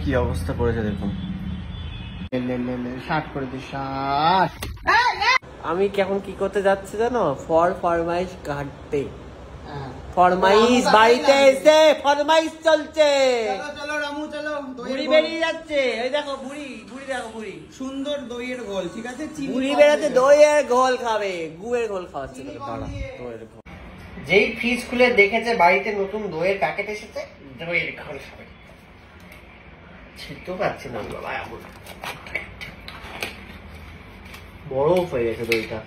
কি অবস্থা করেছে দেখুন। আমি এখন কি করতে যাচ্ছি জানো? ফরমাইশ কাটতে। ফরমাইশ বাড়িতে এসে ফরমাইশ চলছে। চলো রামু চলো। বুড়ি বেরিয়ে যাচ্ছে, এই দেখো বুড়ি দেখো বুড়ি। সুন্দর দইয়ের গোল, ঠিক আছে? বুড়ি বেরাতে দইয়ের ঘোল খাবে, গুড়ের ঘোল খাওয়াচ্ছে। যেই ফ্রিজ খুলে দেখেছে বাড়িতে নতুন দইয়ের প্যাকেট এসেছে, দইয়ের ঘোল খাবে। ছিটতে পারছি না বাবা, এমন বরফ হয়ে গেছে দইটা।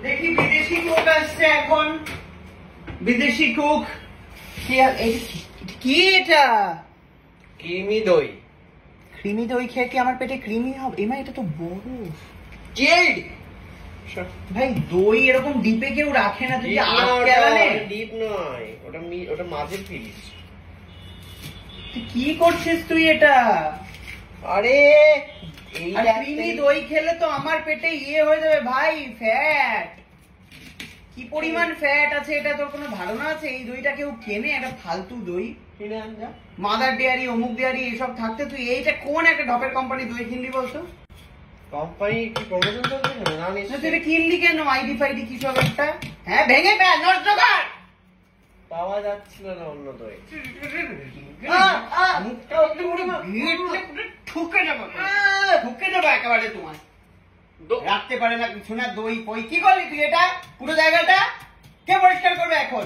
দেখি বিদেশি কোক আসছে এখন, বিদেশি কোক। কি এটা? ক্রিমি দই। ক্রিমি দই খেয়ে কি আমার পেটে ক্রিমি হবে? এমা এটা তো বরফ। ভাই দই এরকম ডিপে কেউ রাখে না। তুই ডিপ নয়, ওটা মাঝের ফ্রিজ। তুই কি করছিস তুই এটা? আরে ক্রিমি দই খেলে তো আমার পেটে ইয়ে হয়ে যাবে ভাই, ফ্যাট। কি পরিমাণ ফ্যাট আছে এটা তোর কোনো ধারণা আছে? এই দইটা কেউ কেনে? একটা ফালতু দই কিনে আন যা। মাদার ডেয়ারি, অমুক ডেয়ারি এসব থাকতে তুই এইটা কোন একটা ঢপের কোম্পানি দই কিনলি বলতো? কোম্পানি কি প্রমোশন চলছে না? তুই এটা কিনলি কেন? আইডি ফাইডি কি সব একটা? হ্যাঁ ভেঙে ফেল, নষ্ট কর। পাওয়া যাচ্ছিল না অন্য দই। ঠুকে যাবো একেবারে। তোমার রাখতে পারে না শোনা দই পই। কি করলি তুই এটা? পুরো জায়গাটা কে পরিষ্কার করবে এখন?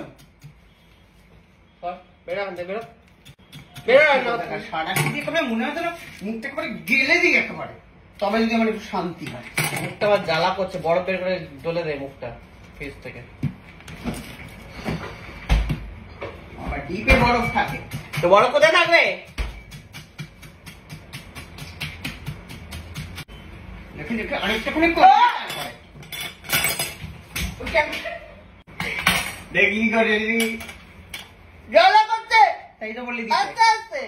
সারা দিয়ে করে মনে হচ্ছে না মুখটা করে গেলে দিই একেবারে, তবে যদি আমার একটু শান্তি হয়। মুখটা আবার জ্বালা করছে, বড় বের করে ডলে দেয় মুখটা ফ্রিজ থেকে। আবার ডিপে বরফ থাকে তো বড় কোথায় থাকবে? দেখি করে জ্বালা করছে, তাই তো বললি আস্তে আস্তে।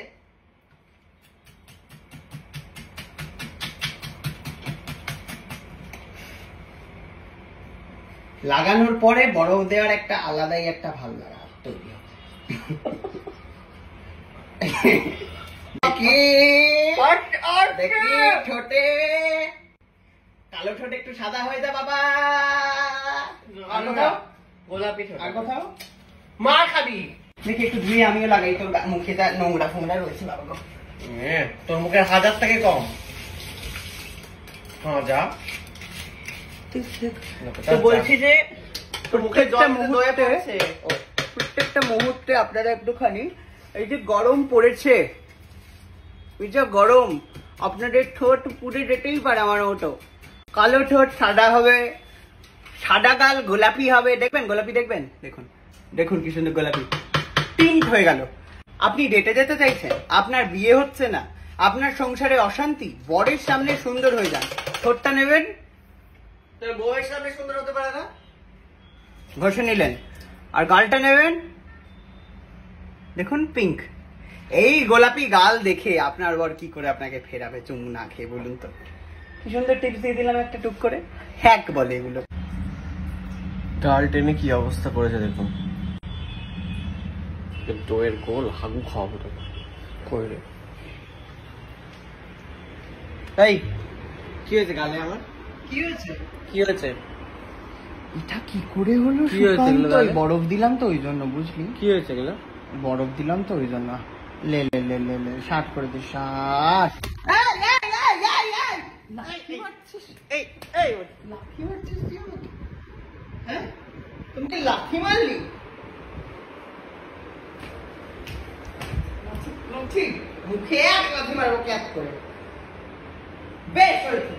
লাগানোর পরে বরফ দেওয়ার একটা আলাদাই একটা ভালো লাগা তৈরি হবে। ঠোঁটে কালো ঠোঁটে একটু সাদা হয়ে যা বাবা। গোলাপি ঠোঁট। আর কোথাও মার খাবি দেখি একটু ধুয়ে আমিও লাগাই। তোর মুখে যা নোংরা ফোংরা রয়েছে বাবা গো। তোর মুখে 1000 থেকে কম। হ্যাঁ যা। তো বলছি যে প্রত্যেকটা মুহূর্তে আপনারা একটুখানি এই যে গরম পড়েছে, এই যে গরম, আপনাদের ঠোঁট পুড়ে যেতেই পারে আমার মতো। কালো ঠোঁট সাদা হবে, সাদা গাল গোলাপি হবে। দেখবেন গোলাপি, দেখবেন, দেখুন দেখুন কি সুন্দর গোলাপি পিঙ্ক হয়ে গেল। আপনি ডেটে যেতে চাইছেন, আপনার বিয়ে হচ্ছে না, আপনার সংসারে অশান্তি, বরের সামনে সুন্দর হয়ে যান। ঠোঁটটা নেবেন, বউয়ের সামনে সুন্দর হতে পারে না, ঘষে নিলেন। আর গালটা নেবেন, দেখুন পিঙ্ক। এই গোলাপি গাল দেখে আপনার বর কি করে আপনাকে ফেরাবে চুমু না খেয়ে বলুন তো? কি সুন্দর টিপস দিয়ে দিলাম একটা টুক করে। হ্যাক বলে এগুলো। ডাল টেনে কি অবস্থা করেছে দেখুন। দইয়ের গোল হাগু খাওয়াবো তো করে। তাই কি হয়েছে গালে আমার? কি হয়েছে? কি হয়েছে? এটা কি করে হলো? কি হয়েছে? বরফ দিলাম তো ওই জন্য, বুঝলি? কি হয়েছে এগুলো? বরফ দিলাম তো ওই জন্য। লে লে লে লে লে শার্ট করে দিস, শার্ট। লাঠি মারছিস? লাঠি মারছিস তুই আমাকে? হ্যাঁ, তুমি কি লাঠি মারলি? লাঠি মুখে এক লাঠি মারবো ক্যাচ করে। বেশ হয়েছে।